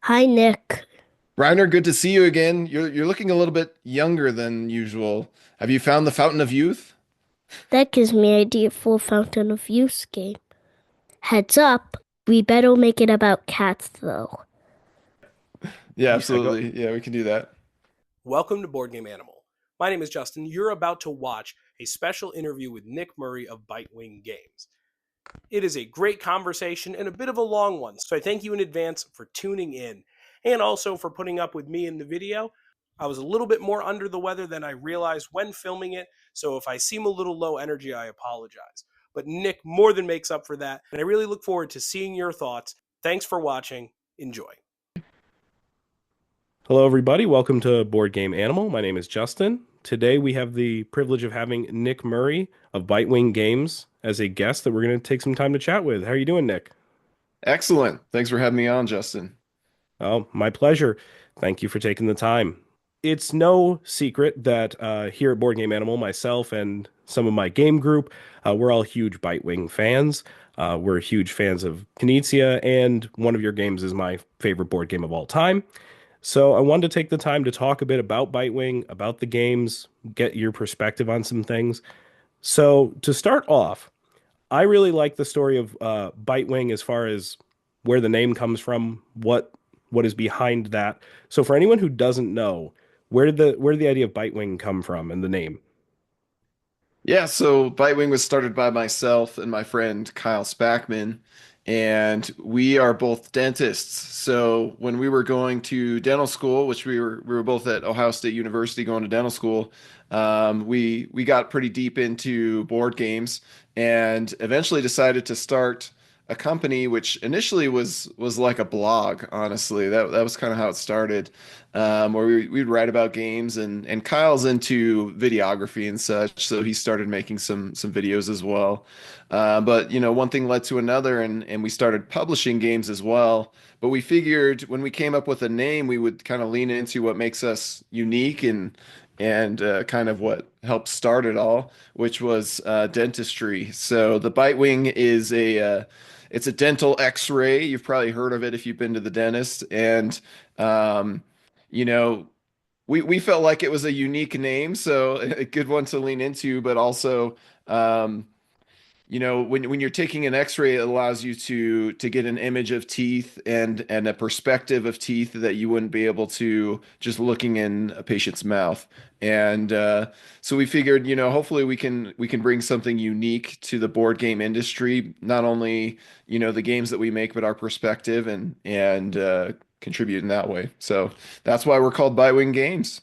Hi, Nick. Reiner, good to see you again. You're looking a little bit younger than usual. Have you found the fountain of youth? That gives me an idea for a Fountain of Youth game. Heads up, we better make it about cats, though. Yeah, Yeah, go. absolutely. Yeah, we can do that. Welcome to Board Game Animal. My name is Justin. You're about to watch a special interview with Nick Murray of Bitewing Games. It is a great conversation and a bit of a long one, so I thank you in advance for tuning in and also for putting up with me in the video. I was a little bit more under the weather than I realized when filming it, so if I seem a little low energy, I apologize. But Nick more than makes up for that, and I really look forward to seeing your thoughts. Thanks for watching. Enjoy. Hello, everybody. Welcome to Board Game Animal. My name is Justin. Today we have the privilege of having Nick Murray of Bitewing Games as a guest that we're going to take some time to chat with. How are you doing, Nick? Excellent. Thanks for having me on, Justin. Oh, my pleasure. Thank you for taking the time. It's no secret that here at Board Game Animal, myself and some of my game group, we're all huge Bitewing fans. We're huge fans of Knizia, and one of your games is my favorite board game of all time. So I wanted to take the time to talk a bit about Bitewing, about the games, get your perspective on some things. So to start off, I really like the story of Bitewing as far as where the name comes from, what is behind that. So for anyone who doesn't know, where did the idea of Bitewing come from and the name? Yeah, so Bitewing was started by myself and my friend Kyle Spackman, and we are both dentists. So when we were going to dental school, which we were both at Ohio State University going to dental school, we got pretty deep into board games and eventually decided to start a company which initially was like a blog, honestly. That was kind of how it started, where we'd write about games, and Kyle's into videography and such, so he started making some videos as well. But one thing led to another, and we started publishing games as well. But we figured when we came up with a name, we would kind of lean into what makes us unique and kind of what helped start it all, which was dentistry. So the Bitewing is it's a dental X-ray. You've probably heard of it if you've been to the dentist, and um, you know, we felt like it was a unique name, so a good one to lean into, but also, um, when you're taking an X-ray, it allows you to get an image of teeth and a perspective of teeth that you wouldn't be able to just looking in a patient's mouth. And so we figured, hopefully we can bring something unique to the board game industry, not only, the games that we make, but our perspective and contribute in that way. So that's why we're called Bitewing Games.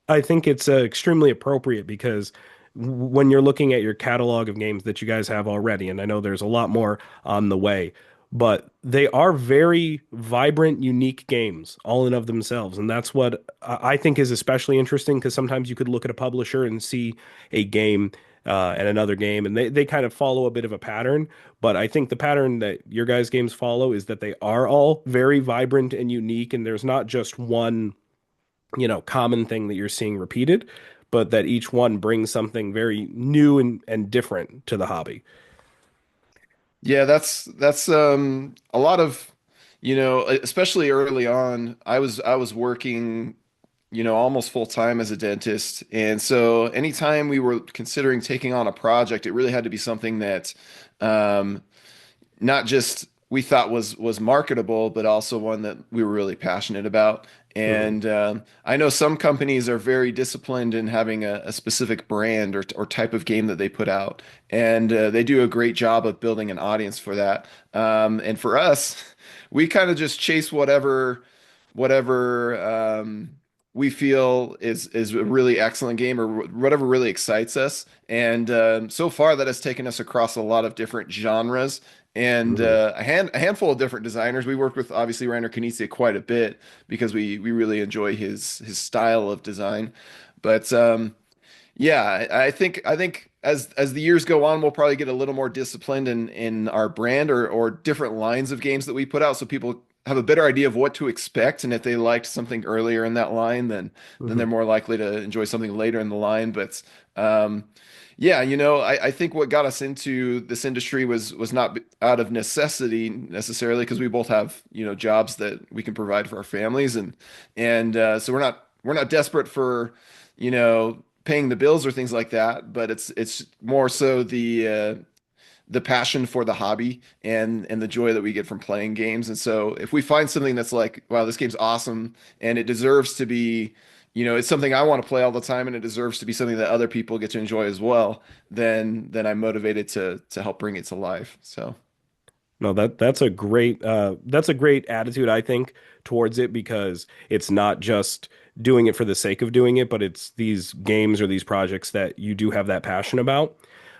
I think it's extremely appropriate because when you're looking at your catalog of games that you guys have already, and I know there's a lot more on the way, but they are very vibrant, unique games, all in of themselves. And that's what I think is especially interesting because sometimes you could look at a publisher and see a game and another game, and they kind of follow a bit of a pattern. But I think the pattern that your guys' games follow is that they are all very vibrant and unique, and there's not just one common thing that you're seeing repeated, but that each one brings something very new and different to the hobby. Yeah, that's a lot of, especially early on, I was working, almost full time as a dentist. And so anytime we were considering taking on a project, it really had to be something that um not just we thought was marketable, but also one that we were really passionate about. Mhm. And I know some companies are very disciplined in having a specific brand or type of game that they put out, and they do a great job of building an audience for that. And for us, we kind of just chase whatever we feel is a really excellent game or whatever really excites us. And so far, that has taken us across a lot of different genres and Mhm. a handful of different designers. We worked with obviously Rainer Knizia quite a bit because we really enjoy his style of design. But yeah, I think as the years go on, we'll probably get a little more disciplined in our brand or different lines of games that we put out, so people have a better idea of what to expect. And if they liked something earlier in that line, then they're Mhm. more likely to enjoy something later in the line. But um, Yeah, I think what got us into this industry was not out of necessity necessarily because we both have, jobs that we can provide for our families and so we're not desperate for, paying the bills or things like that, but it's more so the passion for the hobby and the joy that we get from playing games. And so if we find something that's like, wow, this game's awesome and it deserves to be, it's something I want to play all the time and it deserves to be something that other people get to enjoy as well, then I'm motivated to help bring it to life. So No, that's a great attitude, I think, towards it because it's not just doing it for the sake of doing it, but it's these games or these projects that you do have that passion about.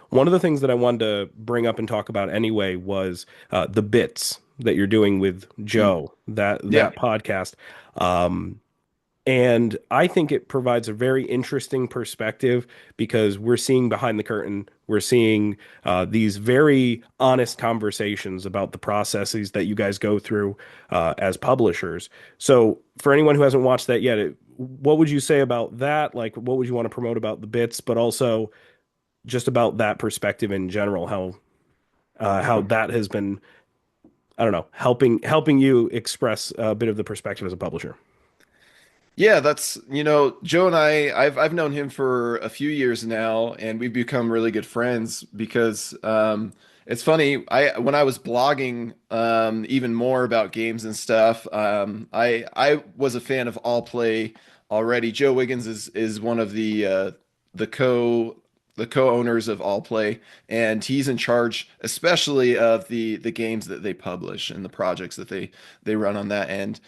One of the things that I wanted to bring up and talk about anyway was the bits that you're doing with mm, Joe, that yeah. that podcast. Um, and I think it provides a very interesting perspective because we're seeing behind the curtain. We're seeing these very honest conversations about the processes that you guys go through as publishers. So, for anyone who hasn't watched that yet, what would you say about that? Like, what would you want to promote about the bits, but also just about that perspective in general? How that has been, I don't know, helping you express a bit of the perspective as a publisher. Yeah, that's, Joe and I've known him for a few years now, and we've become really good friends because it's funny, when I was blogging even more about games and stuff, I was a fan of All Play already. Joe Wiggins is one of the co the co-owners of All Play, and he's in charge especially of the games that they publish and the projects that they run on that end.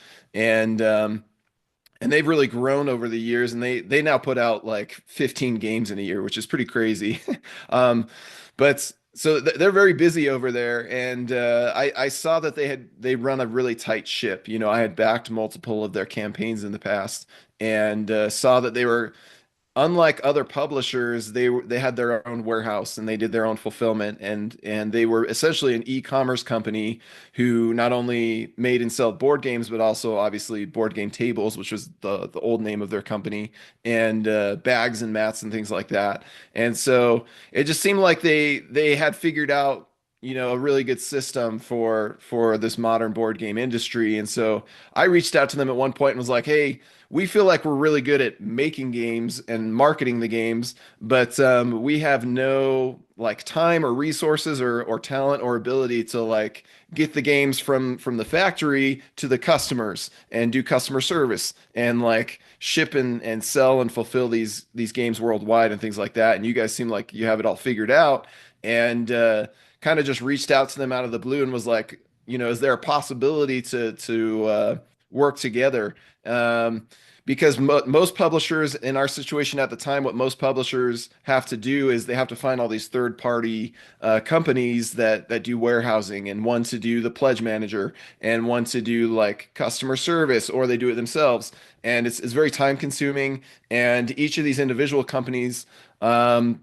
And they've really grown over the years, and they now put out like 15 games in a year, which is pretty crazy. um but so they're very busy over there, and I saw that they run a really tight ship. I had backed multiple of their campaigns in the past, and saw that they were, unlike other publishers, they had their own warehouse and they did their own fulfillment, and they were essentially an e-commerce company who not only made and sold board games but also obviously board game tables, which was the old name of their company, and bags and mats and things like that. And so it just seemed like they had figured out, a really good system for this modern board game industry. And so I reached out to them at one point and was like, hey, we feel like we're really good at making games and marketing the games, but we have no like time or resources or talent or ability to like get the games from the factory to the customers and do customer service and like ship and sell and fulfill these games worldwide and things like that. And you guys seem like you have it all figured out. And kind of just reached out to them out of the blue and was like, is there a possibility to work together? Because most publishers in our situation at the time, what most publishers have to do is they have to find all these third-party companies that do warehousing, and one to do the pledge manager, and one to do like customer service, or they do it themselves. And it's very time consuming. And each of these individual companies um,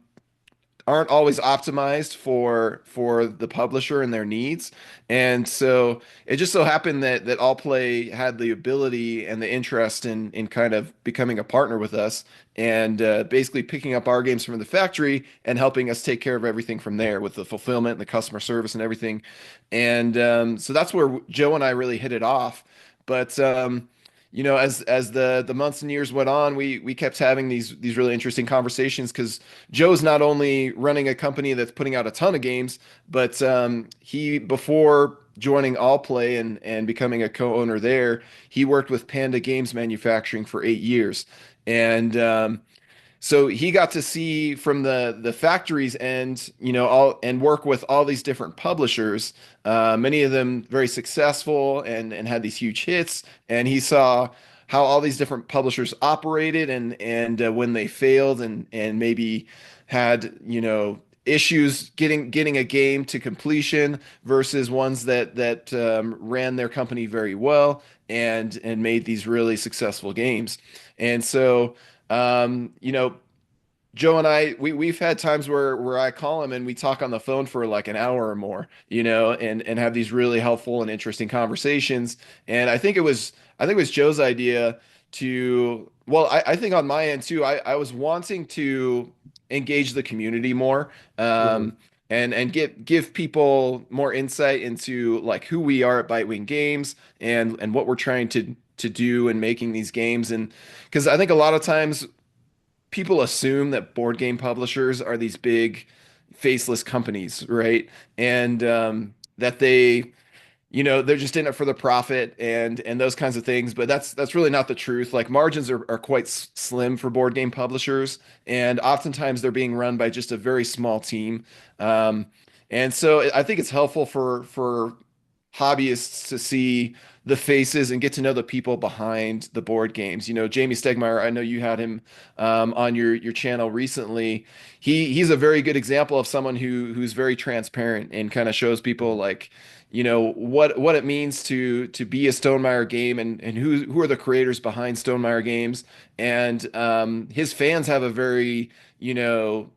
aren't always optimized for the publisher and their needs. And so it just so happened that All Play had the ability and the interest in kind of becoming a partner with us, and basically picking up our games from the factory and helping us take care of everything from there with the fulfillment and the customer service and everything. And so that's where Joe and I really hit it off. But as the months and years went on, we kept having these really interesting conversations because Joe's not only running a company that's putting out a ton of games, but he, before joining All Play and becoming a co-owner there, he worked with Panda Games Manufacturing for 8 years. And so he got to see from the factories and all, and work with all these different publishers, many of them very successful and had these huge hits. And he saw how all these different publishers operated, and when they failed and maybe had issues getting a game to completion versus ones that ran their company very well and made these really successful games. And so Joe and I, we've had times where I call him and we talk on the phone for like an hour or more, and have these really helpful and interesting conversations. And I think it was Joe's idea to, well, I think on my end too, I was wanting to engage the community more. Mhm. And give people more insight into like who we are at Bitewing Games and what we're trying to do in making these games. And because I think a lot of times people assume that board game publishers are these big faceless companies, right? And that they're just in it for the profit and those kinds of things. But that's really not the truth. Like margins are quite slim for board game publishers, and oftentimes they're being run by just a very small team. Um, and so I think it's helpful for hobbyists to see the faces and get to know the people behind the board games. Jamie Stegmaier, I know you had him on your channel recently. He's a very good example of someone who's very transparent and kind of shows people like what it means to be a Stonemaier game and who are the creators behind Stonemaier games. And his fans have a very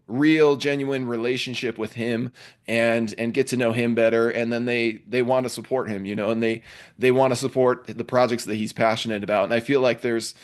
real genuine relationship with him and get to know him better, and then they want to support him, and they want to support the projects that he's passionate about. And I feel like there's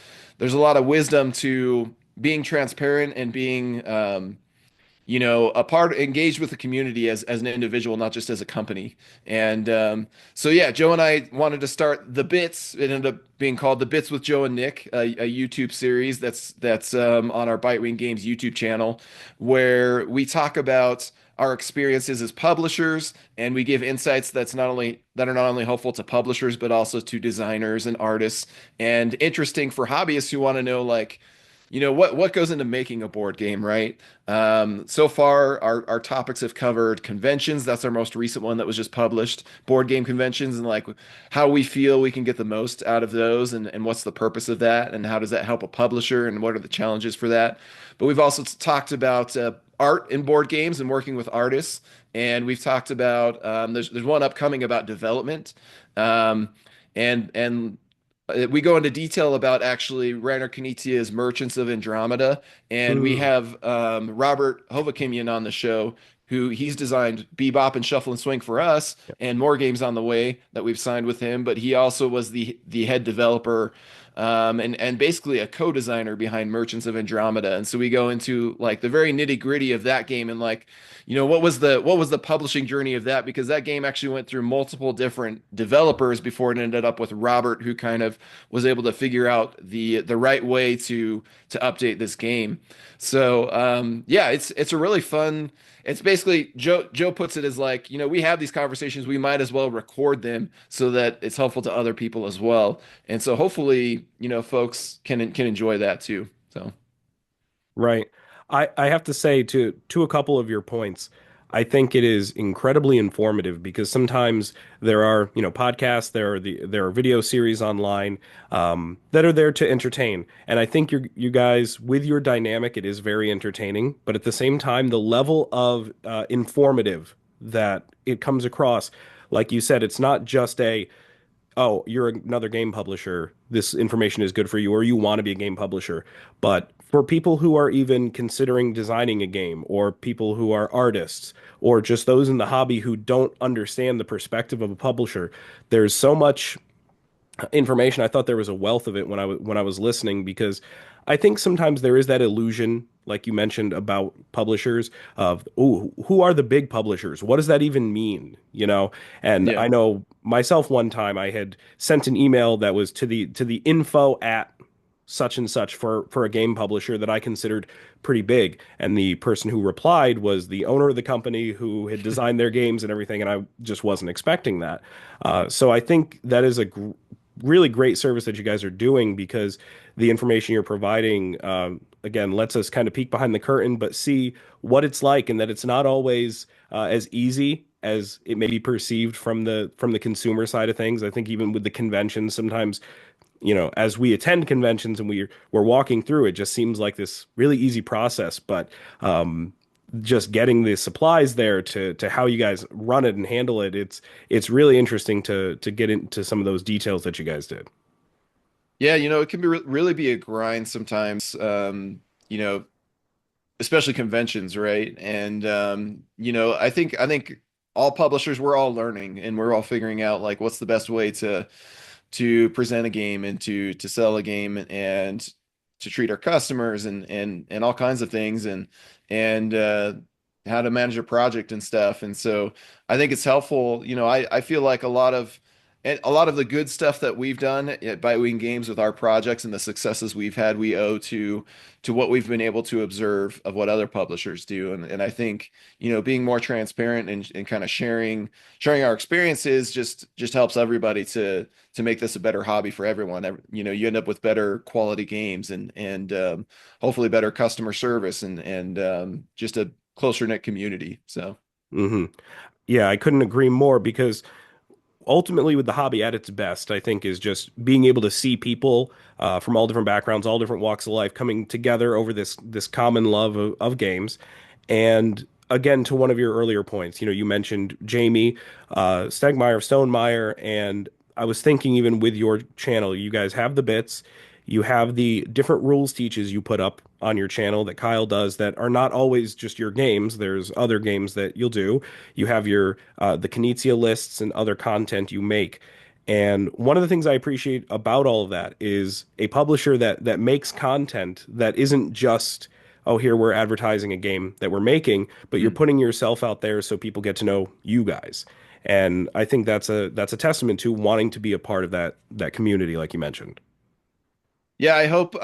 a lot of wisdom to being transparent and being a part engaged with the community as an individual, not just as a company. And so yeah, Joe and I wanted to start The Bits. It ended up being called The Bits with Joe and Nick, a YouTube series that's on our Bitewing Games YouTube channel, where we talk about our experiences as publishers, and we give insights that are not only helpful to publishers but also to designers and artists, and interesting for hobbyists who want to know like what goes into making a board game, right? So far, our topics have covered conventions. That's our most recent one that was just published. Board game conventions and like how we feel we can get the most out of those, and what's the purpose of that, and how does that help a publisher, and what are the challenges for that. But we've also talked about art in board games and working with artists, and we've talked about there's one upcoming about development. Um, and we go into detail about actually Rainer Knizia's Merchants of Andromeda, and we Mm. have Robert Hovakimian on the show, who he's designed Bebop and Shuffle and Swing for us, Yep. and more games on the way that we've signed with him. But he also was the head developer and basically a co-designer behind Merchants of Andromeda. And so we go into like the very nitty-gritty of that game and like what was the publishing journey of that, because that game actually went through multiple different developers before it ended up with Robert, who kind of was able to figure out the right way to update this game. So yeah, it's a really fun. It's basically Joe puts it as like, we have these conversations, we might as well record them so that it's helpful to other people as well. And so hopefully, folks can enjoy that too. So Right. I have to say to a couple of your points, I think it is incredibly informative because sometimes there are, podcasts, there are video series online that are there to entertain. And I think you guys with your dynamic, it is very entertaining, but at the same time, the level of informative that it comes across, like you said, it's not just a oh, you're another game publisher, this information is good for you, or you want to be a game publisher. But for people who are even considering designing a game, or people who are artists, or just those in the hobby who don't understand the perspective of a publisher, there's so much information. I thought there was a wealth of it when I was listening because I think sometimes there is that illusion, like you mentioned about publishers, of oh, who are the big publishers? What does that even mean? And yeah. I know myself one time I had sent an email that was to the info at such and such for a game publisher that I considered pretty big. And the person who replied was the owner of the company who had designed their games and everything, and I just wasn't expecting that. So I think that is a really great service that you guys are doing because the information you're providing, again, lets us kind of peek behind the curtain, but see what it's like, and that it's not always as easy as it may be perceived from the consumer side of things. I think even with the conventions, sometimes as we attend conventions and we're walking through, it just seems like this really easy process. But just getting the supplies there to how you guys run it and handle it, it's really interesting to get into some of those details that you guys did. Yeah, it can really be a grind sometimes. Especially conventions, right? And I think all publishers, we're all learning and we're all figuring out like what's the best way to present a game and to sell a game and to treat our customers and all kinds of things and how to manage a project and stuff. And so I think it's helpful. I feel like a lot of the good stuff that we've done at Bitewing Games with our projects and the successes we've had, we owe to what we've been able to observe of what other publishers do. And I think, being more transparent and kind of sharing our experiences just helps everybody to make this a better hobby for everyone. You end up with better quality games and hopefully better customer service and just a closer knit community. So. Hmm. Yeah, I couldn't agree more because ultimately with the hobby at its best, I think is just being able to see people from all different backgrounds, all different walks of life coming together over this common love of games. And again, to one of your earlier points, you mentioned Jamie Stegmeyer, Stonemeyer, and I was thinking even with your channel, you guys have the bits. You have the different rules teaches you put up on your channel that Kyle does that are not always just your games. There's other games that you'll do. You have your the Knizia lists and other content you make. And one of the things I appreciate about all of that is a publisher that makes content that isn't just, oh, here we're advertising a game that we're making, but you're Mhm. putting yourself out there so people get to know you guys. And I think that's a testament to wanting to be a part of that community, like you mentioned. Yeah, I hope,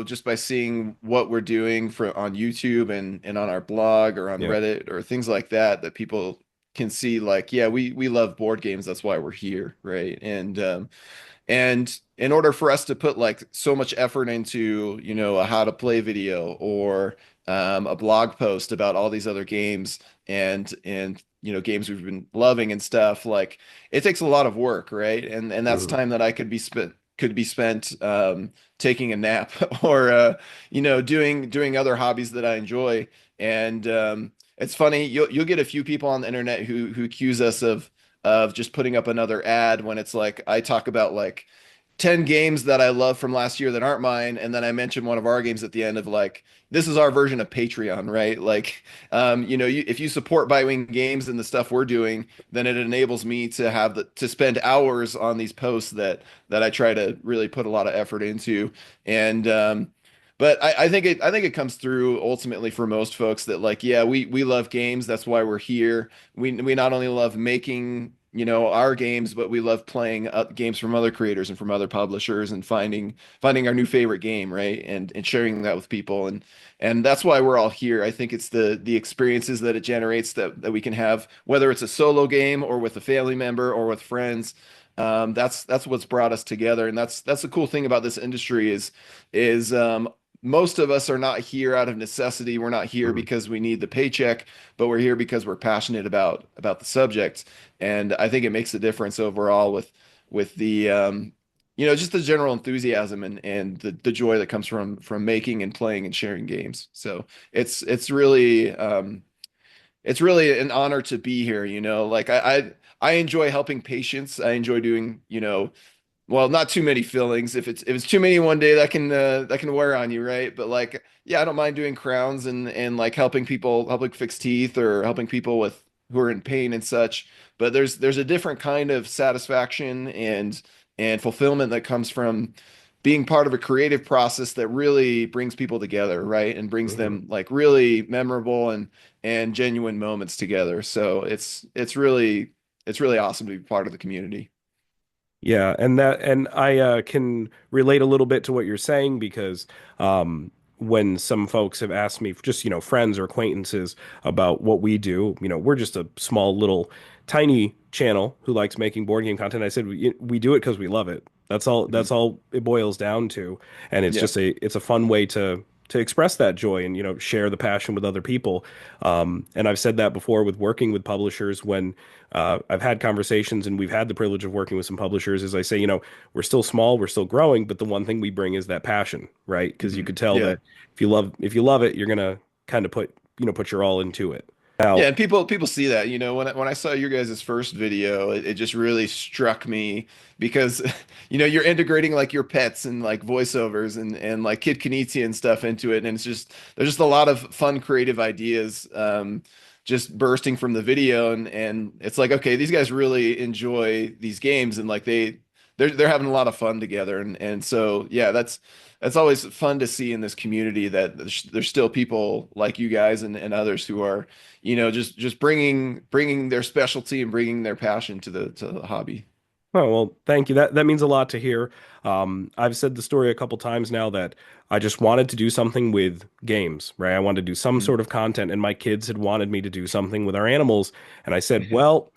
just by seeing what we're doing on YouTube and on our blog or on Yeah. Reddit or things like that, that people can see like, yeah, we love board games. That's why we're here, right? And in order for us to put like so much effort into, a how to play video or a blog post about all these other games and games we've been loving and stuff, like it takes a lot of work, right? And that's Mhm. time that I could be spent taking a nap or doing other hobbies that I enjoy. And it's funny, you'll get a few people on the internet who accuse us of just putting up another ad when it's like I talk about like 10 games that I love from last year that aren't mine, and then I mention one of our games at the end of like this is our version of Patreon, right? Like if you support Bitewing Games and the stuff we're doing, then it enables me to spend hours on these posts that I try to really put a lot of effort into. And but I think it comes through ultimately for most folks that like, yeah, we love games. That's why we're here. We not only love making, our games, but we love playing games from other creators and from other publishers and finding our new favorite game, right? And sharing that with people. And that's why we're all here. I think it's the experiences that it generates that we can have, whether it's a solo game or with a family member or with friends. That's what's brought us together, and that's the cool thing about this industry is most of us are not here out of necessity. We're not here Mhm. because we need the paycheck, but we're here because we're passionate about the subject. And I think it makes a difference overall with the just the general enthusiasm and the joy that comes from making and playing and sharing games. So it's really an honor to be here. Like I enjoy helping patients. I enjoy doing, well, not too many fillings. If it's too many one day, that can wear on you, right? But like, yeah, I don't mind doing crowns and like helping fix teeth or helping people with who are in pain and such. But there's a different kind of satisfaction and fulfillment that comes from being part of a creative process that really brings people together, right? And brings Mhm. them like really memorable and genuine moments together. So it's really awesome to be part of the community. Yeah, and I can relate a little bit to what you're saying because when some folks have asked me, just friends or acquaintances about what we do, we're just a small little tiny channel who likes making board game content. I said we do it because we love it. That's all. Mhm. That's all it boils down to, and it's Yeah. just it's a fun way to express that joy and share the passion with other people. And I've said that before with working with publishers when I've had conversations and we've had the privilege of working with some publishers. As I say, we're still small, we're still growing, but the one thing we bring is that passion, right? Because you Mhm. could tell Yeah. that if you love it, you're gonna kind of put your all into it. Now, Yeah, and people see that, when I saw your guys' first video, it just really struck me because you're integrating like your pets and like voiceovers and like Kid Knizia and stuff into it, and there's just a lot of fun creative ideas just bursting from the video, and it's like, okay, these guys really enjoy these games, and like they're having a lot of fun together, and so yeah, that's always fun to see in this community that there's still people like you guys and others who are, just bringing their specialty and bringing their passion to the hobby. Oh, well, thank you. That means a lot to hear. I've said the story a couple times now that I just wanted to do something with games, right? I wanted to do some Mhm. sort of content, and my kids had wanted me to do something with our animals. And I said, well,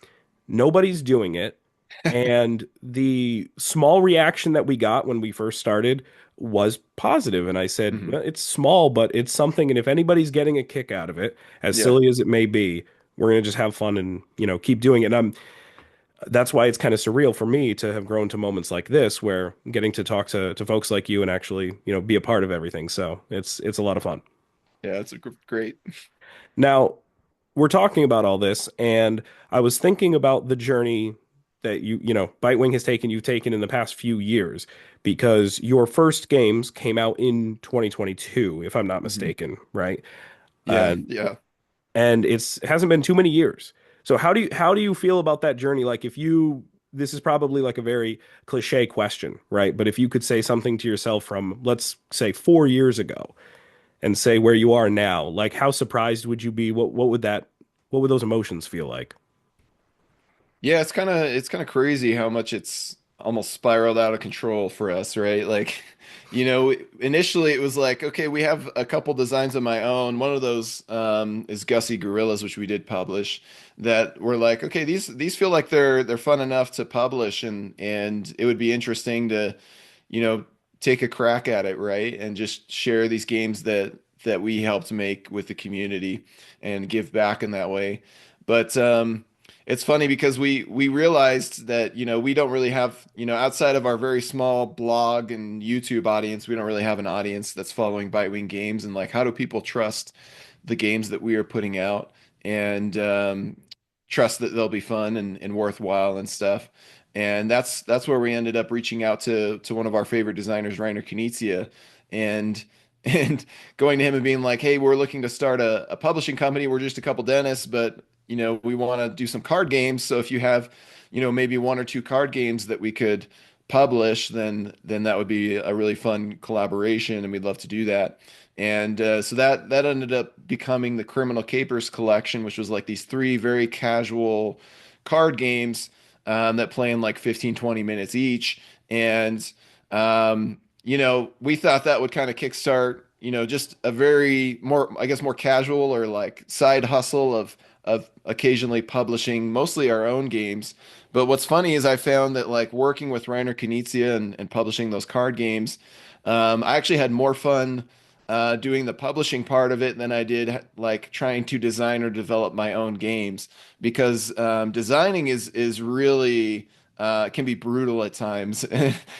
nobody's doing it. And the small reaction that we got when we first started was positive. And I said, Mhm. well, it's small, but it's something. And if anybody's getting a kick out of it, as Yeah. silly as it may be, we're going to just have fun and, keep doing it. And that's why it's kind of surreal for me to have grown to moments like this where I'm getting to talk to folks like you and actually, be a part of everything. So it's a lot of fun. Yeah, it's great. Now, we're talking about all this, and I was thinking about the journey that Bitewing has taken, you've taken in the past few years, because your first games came out in 2022, if I'm not Mhm. mistaken, right? Yeah, And yeah. and it hasn't been too many years. So how do you feel about that journey? Like if you this is probably like a very cliche question, right? But if you could say something to yourself from, let's say, 4 years ago and say where you are now, like how surprised would you be? What would those emotions feel like? Yeah, it's kind of crazy how much it's almost spiraled out of control for us, right? Like, initially it was like, okay, we have a couple designs of my own. One of those is Gussie Gorillas, which we did publish, that were like, okay, these feel like they're fun enough to publish and it would be interesting to, you know, take a crack at it, right? And just share these games that we helped make with the community and give back in that way. But it's funny because we realized that, we don't really have, outside of our very small blog and YouTube audience, we don't really have an audience that's following Bitewing games, and like how do people trust the games that we are putting out and trust that they'll be fun and worthwhile and stuff. And that's where we ended up reaching out to one of our favorite designers, Reiner Knizia, and and going to him and being like, "Hey, we're looking to start a publishing company. We're just a couple dentists, but we want to do some card games. So if you have, maybe one or two card games that we could publish, then that would be a really fun collaboration, and we'd love to do that." And so that ended up becoming the Criminal Capers collection, which was like these three very casual card games that play in like 15, 20 minutes each. And we thought that would kind of kickstart, just a very more, I guess, more casual or like side hustle of occasionally publishing mostly our own games. But what's funny is I found that like working with Reiner Knizia and publishing those card games, I actually had more fun doing the publishing part of it than I did like trying to design or develop my own games because designing is really can be brutal at times.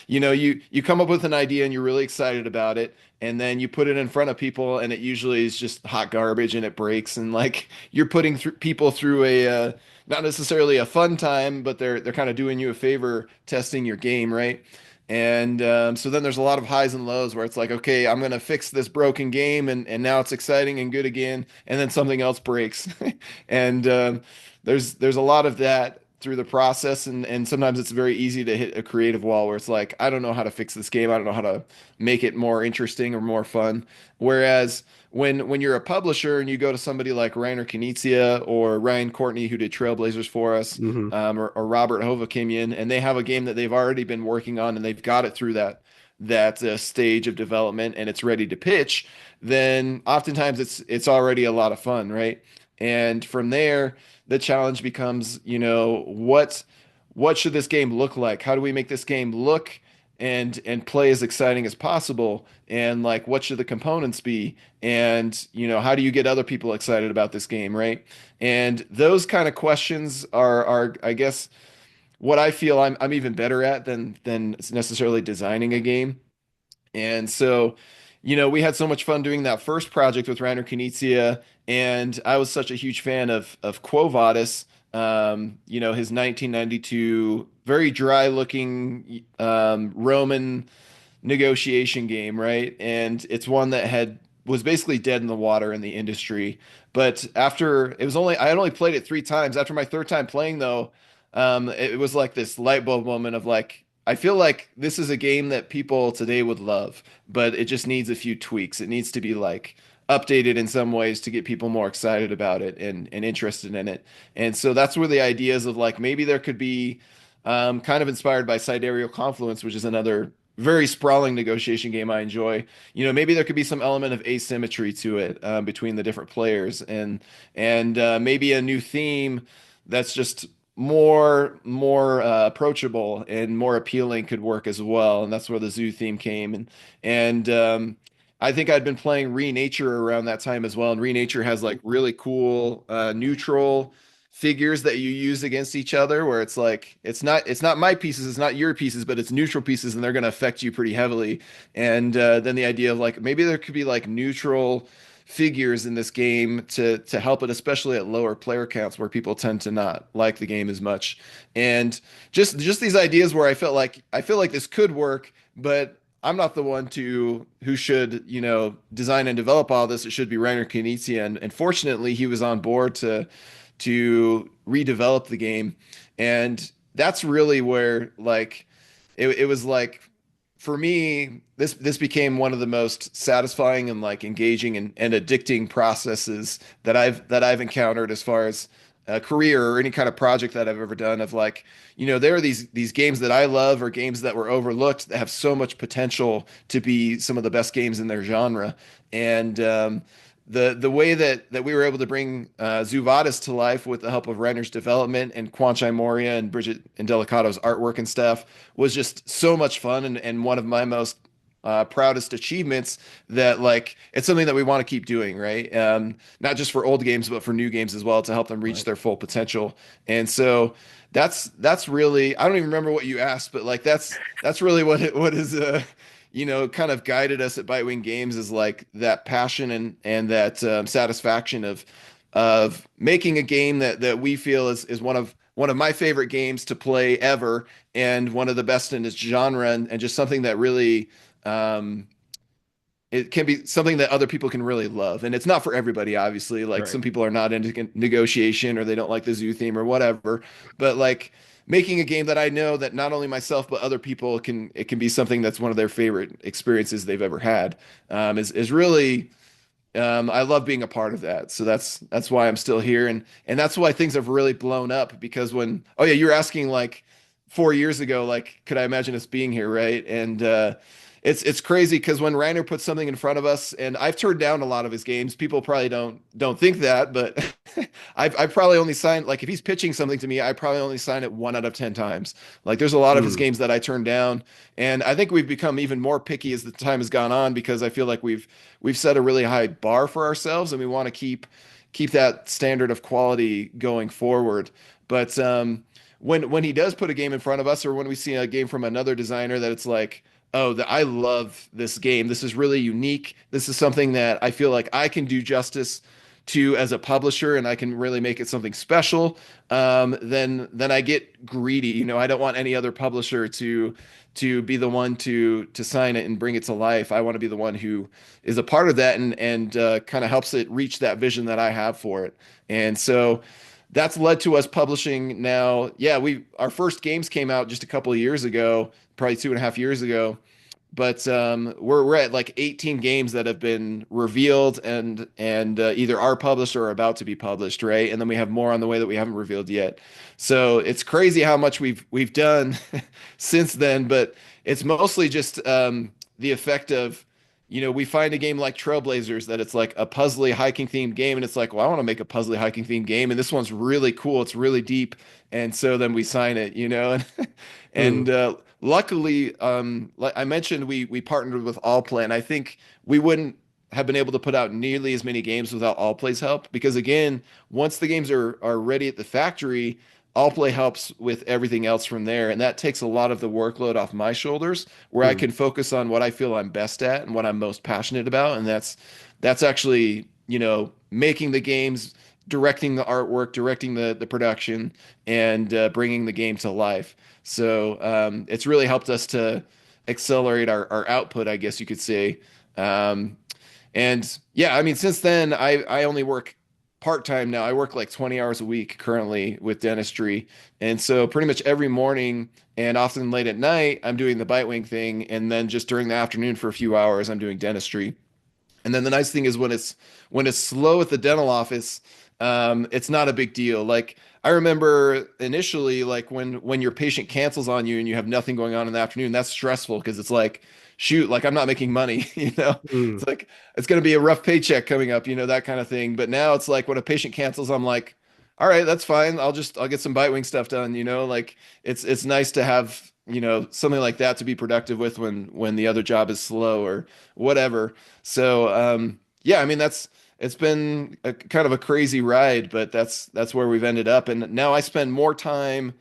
You come up with an idea and you're really excited about it, and then you put it in front of people, and it usually is just hot garbage and it breaks, and like you're putting people through a not necessarily a fun time, but they're kind of doing you a favor testing your game, right? And so then there's a lot of highs and lows where it's like, okay, I'm gonna fix this broken game, and now it's exciting and good again, and then something else breaks, and there's a lot of that through the process, and sometimes it's very easy to hit a creative wall where it's like, I don't know how to fix this game, I don't know how to make it more interesting or more fun. Whereas when you're a publisher and you go to somebody like Reiner Knizia or Ryan Courtney, who did Trailblazers for us, Hmm. or Robert Hovakimian, and they have a game that they've already been working on and they've got it through that stage of development and it's ready to pitch, then oftentimes it's already a lot of fun, right? And from there, the challenge becomes, what should this game look like? How do we make this game look and play as exciting as possible? And like, what should the components be? And how do you get other people excited about this game, right? And those kind of questions are I guess what I feel I'm even better at than necessarily designing a game. And so, we had so much fun doing that first project with Reiner Knizia, and I was such a huge fan of Quo Vadis, his 1992 very dry looking Roman negotiation game, right? And it's one that was basically dead in the water in the industry. But after it was only I had only played it 3 times. After my third time playing though, it was like this light bulb moment of like, I feel like this is a game that people today would love, but it just needs a few tweaks. It needs to be like updated in some ways to get people more excited about it and interested in it. And so that's where the ideas of like maybe there could be kind of inspired by Sidereal Confluence, which is another very sprawling negotiation game I enjoy. Maybe there could be some element of asymmetry to it between the different players and maybe a new theme that's just more approachable and more appealing could work as well. And that's where the zoo theme came. And I think I'd been playing Renature around that time as well. And Renature has like really cool neutral figures that you use against each other, where it's like it's not my pieces, it's not your pieces, but it's neutral pieces, and they're going to affect you pretty heavily. And then the idea of like maybe there could be like neutral figures in this game to help it, especially at lower player counts where people tend to not like the game as much. And just these ideas where I feel like this could work, but I'm not the one who should, design and develop all this. It should be Reiner Knizia, and fortunately he was on board to redevelop the game. And that's really where like it was like for me, this became one of the most satisfying and like engaging and addicting processes that I've encountered as far as a career or any kind of project that I've ever done. Of like, there are these games that I love or games that were overlooked that have so much potential to be some of the best games in their genre. And the way that we were able to bring Zuvadis to life with the help of Reiner's development and Kwanchai Moria and Bridget and Delicato's artwork and stuff was just so much fun and one of my most proudest achievements. That like it's something that we want to keep doing, right? Not just for old games, but for new games as well to help them reach Right. their full potential. And so that's really, I don't even remember what you asked, but like that's really what is kind of guided us at Bitewing Games, is like that passion and that satisfaction of making a game that we feel is one of my favorite games to play ever, and one of the best in its genre, and just something that really um, it can be something that other people can really love. And it's not for everybody, obviously. Like Right. some people are not into negotiation or they don't like the zoo theme or whatever. But like making a game that I know that not only myself but other people it can be something that's one of their favorite experiences they've ever had, is really I love being a part of that. So that's why I'm still here, and that's why things have really blown up. Because when, oh yeah, you're asking like 4 years ago, like could I imagine us being here, right? And it's crazy because when Reiner puts something in front of us, and I've turned down a lot of his games. People probably don't think that, but I've probably only signed, like if he's pitching something to me, I probably only sign it 1 out of 10 times. Like there's a lot of his Mm, games that I turn down, and I think we've become even more picky as the time has gone on, because I feel like we've set a really high bar for ourselves, and we want to keep that standard of quality going forward. But when he does put a game in front of us, or when we see a game from another designer that it's like, oh, I love this game. This is really unique. This is something that I feel like I can do justice to as a publisher, and I can really make it something special. Then I get greedy. I don't want any other publisher to be the one to sign it and bring it to life. I want to be the one who is a part of that and kind of helps it reach that vision that I have for it. And so that's led to us publishing now. Yeah, our first games came out just a couple of years ago, probably 2.5 years ago. But we're at like 18 games that have been revealed and either are published or are about to be published, right? And then we have more on the way that we haven't revealed yet. So it's crazy how much we've done since then. But it's mostly just the effect of, we find a game like Trailblazers that it's like a puzzly hiking themed game, and it's like, well, I want to make a puzzly hiking themed game, and this one's really cool. It's really deep, and so then we sign it, and mm, and luckily, like I mentioned, we partnered with Allplay, and I think we wouldn't have been able to put out nearly as many games without Allplay's help. Because again, once the games are ready at the factory, Allplay helps with everything else from there, and that takes a lot of the workload off my shoulders, where I mm. can focus on what I feel I'm best at and what I'm most passionate about, and that's actually, making the games, directing the artwork, directing the production, and bringing the game to life. So it's really helped us to accelerate our output, I guess you could say. Um, and yeah, I mean, since then, I only work part-time now. I work like 20 hours a week currently with dentistry. And so pretty much every morning and often late at night, I'm doing the Bitewing thing. And then just during the afternoon for a few hours, I'm doing dentistry. And then the nice thing is when it's slow at the dental office, it's not a big deal. Like I remember initially, like when your patient cancels on you and you have nothing going on in the afternoon, that's stressful because it's like, shoot, like I'm not making money, you know? Mm. It's like it's gonna be a rough paycheck coming up, that kind of thing. But now it's like when a patient cancels, I'm like, all right, that's fine. I'll get some Bitewing stuff done, like it's nice to have, something like that to be productive with when the other job is slow or whatever. So yeah, I mean it's been a kind of a crazy ride, but that's where we've ended up. And now I spend more time.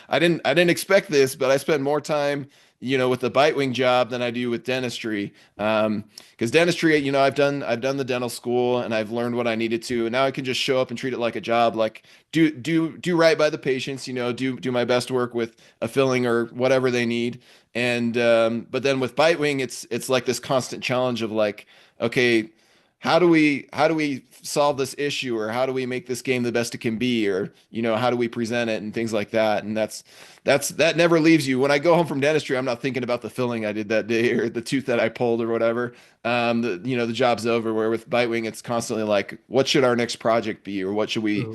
I didn't expect this, but I spend more time, with the Bitewing job than I do with dentistry. Because dentistry, I've done the dental school and I've learned what I needed to, and now I can just show up and treat it like a job, like do right by the patients, do my best work with a filling or whatever they need. And but then with Bitewing, it's like this constant challenge of like, okay, how do we solve this issue, or how do we make this game the best it can be, or how do we present it and things like that. And that never leaves you. When I go home from dentistry, I'm not thinking about the filling I did that day or the tooth that I pulled or whatever. The job's over. Where with Bitewing, it's constantly like, what should our next project be, or what should we,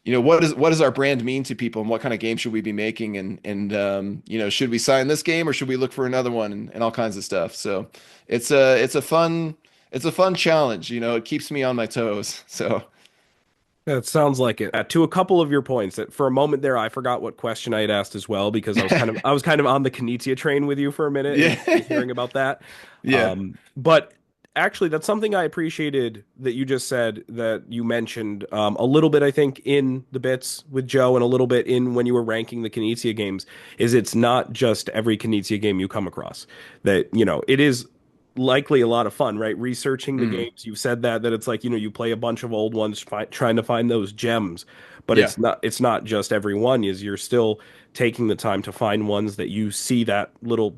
Mhm. what does our brand mean to people, and what kind of game should we be making, and should we sign this game or should we look for another one, and all kinds of stuff. So it's a fun challenge. It keeps me on my toes. So That sounds like it. To a couple of your points, that for a moment there, I forgot what question I had asked as well because I was kind of on the Knizia train with you for a minute and yeah, hearing about that. yeah. But actually, that's something I appreciated that you just said that you mentioned a little bit. I think in the bits with Joe and a little bit in when you were ranking the Knizia games. Is it's not just every Knizia game you come across that it is likely a lot of fun, right? Researching the Mhm. games. You've said that it's like, you play a bunch of old ones trying to find those gems, but Yeah. it's not just every one is you're still taking the time to find ones that you see that little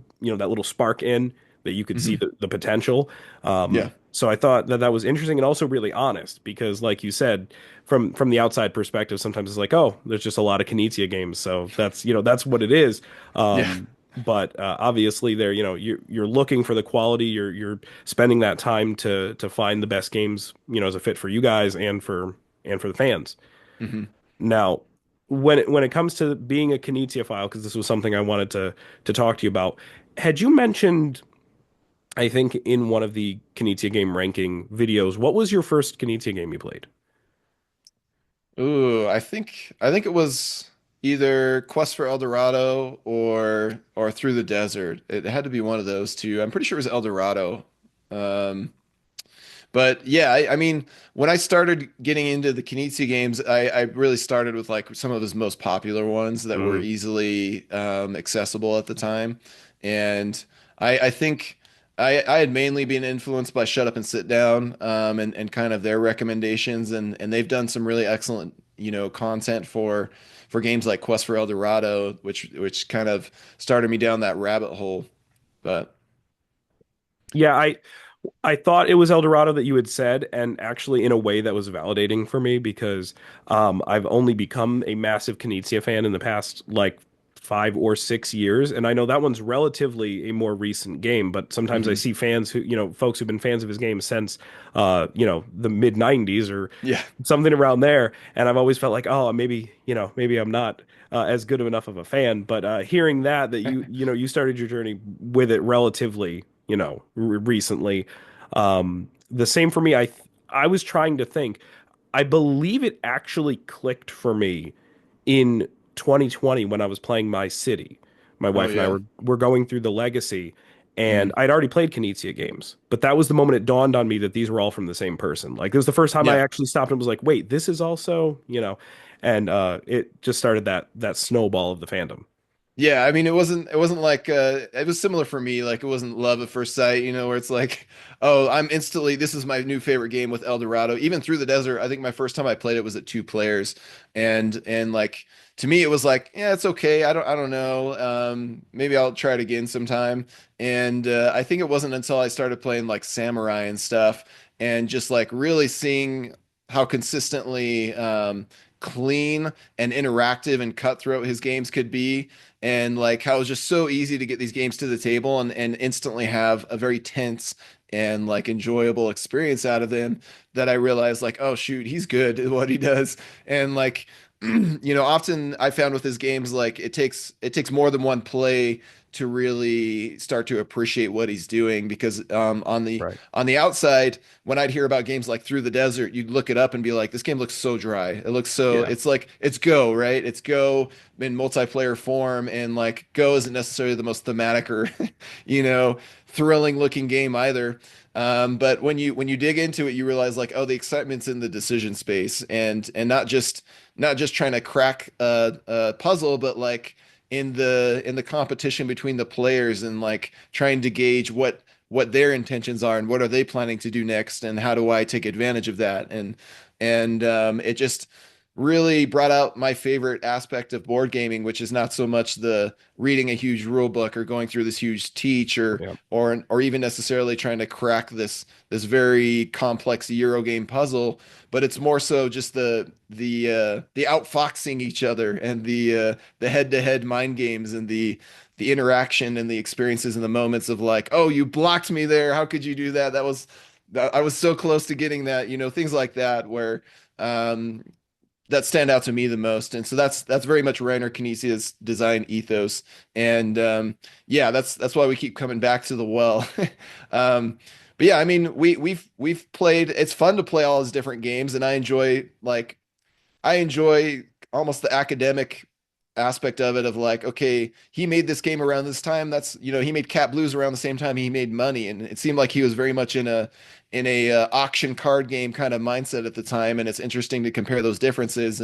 spark in that you could see Mhm. the potential. Yeah. So I thought that was interesting and also really honest because like you said, from the outside perspective, sometimes it's like, oh, there's just a lot of Knizia games. So that's what it is. Yeah. But obviously, there, you're looking for the quality. You're spending that time to find the best games, as a fit for you guys and for the fans. Mhm. Now, when it comes to being a Knizia file, because this was something I wanted to talk to you about, had you mentioned, I think in one of the Knizia game ranking videos, what was your first Knizia game you played? Ooh, I think it was either Quest for El Dorado or Through the Desert. It had to be one of those two. I'm pretty sure it was El Dorado. Um, But yeah, I mean, when I started getting into the Knizia games, I really started with like some of his most popular ones that were Mm. easily accessible at the time. And I think I had mainly been influenced by Shut Up and Sit Down, and kind of their recommendations, and they've done some really excellent, content for games like Quest for El Dorado, which kind of started me down that rabbit hole. But Yeah, I thought it was El Dorado that you had said, and actually in a way that was validating for me because I've only become a massive Knizia fan in the past like 5 or 6 years, and I know that one's relatively a more recent game, but sometimes I mhm. see fans who, folks who've been fans of his game since the mid '90s or Yeah. something around there, and I've always felt like, oh, maybe I'm not as good of enough of a fan, but hearing that you started your journey with it relatively recently. The same for me. I was trying to think. I believe it actually clicked for me in 2020 when I was playing My City. My Oh wife and I yeah. were going through the Legacy, and Mhm. I'd already played Knizia games, but that was the moment it dawned on me that these were all from the same person. Like it was the first time I Yeah. actually stopped and was like, "Wait, this is also," and it just started that snowball of the fandom. Yeah, I mean it wasn't like it was similar for me, like it wasn't love at first sight, where it's like, oh, I'm instantly this is my new favorite game with El Dorado. Even Through the Desert, I think my first time I played it was at two players, and like to me it was like, yeah, it's okay. I don't know. Maybe I'll try it again sometime. And I think it wasn't until I started playing like Samurai and stuff and just like really seeing how consistently clean and interactive and cutthroat his games could be, and like how it was just so easy to get these games to the table and instantly have a very tense and like enjoyable experience out of them, that I realized like, oh shoot, he's good at what he does. And like often I found with his games, like it takes more than one play to really start to appreciate what he's doing, because Right. on the outside, when I'd hear about games like Through the Desert, you'd look it up and be like, this game looks so dry. It looks so, Yeah. it's like, it's Go, right? It's Go in multiplayer form. And like, Go isn't necessarily the most thematic or, you know, thrilling looking game either. But when you dig into it, you realize like, oh, the excitement's in the decision space, and not just trying to crack a puzzle, but like in the competition between the players, and like trying to gauge what their intentions are and what are they planning to do next, and how do I take advantage of that. And it just really brought out my favorite aspect of board gaming, which is not so much the reading a huge rule book or going through this huge teach, or Yeah. or even necessarily trying to crack this very complex Euro game puzzle, but it's more so just the outfoxing each other, and the head-to-head mind games, and the interaction and the experiences and the moments of like, oh, you blocked me there. How could you do that? I was so close to getting that, things like that, where um that stand out to me the most. And so that's very much Reiner Knizia's design ethos. And yeah, that's why we keep coming back to the well. um but yeah, I mean, we've played, it's fun to play all his different games, and I enjoy almost the academic aspect of it, of like, okay, he made this game around this time. That's, he made Cat Blues around the same time he made Money. And it seemed like he was very much in a auction card game kind of mindset at the time. And it's interesting to compare those differences.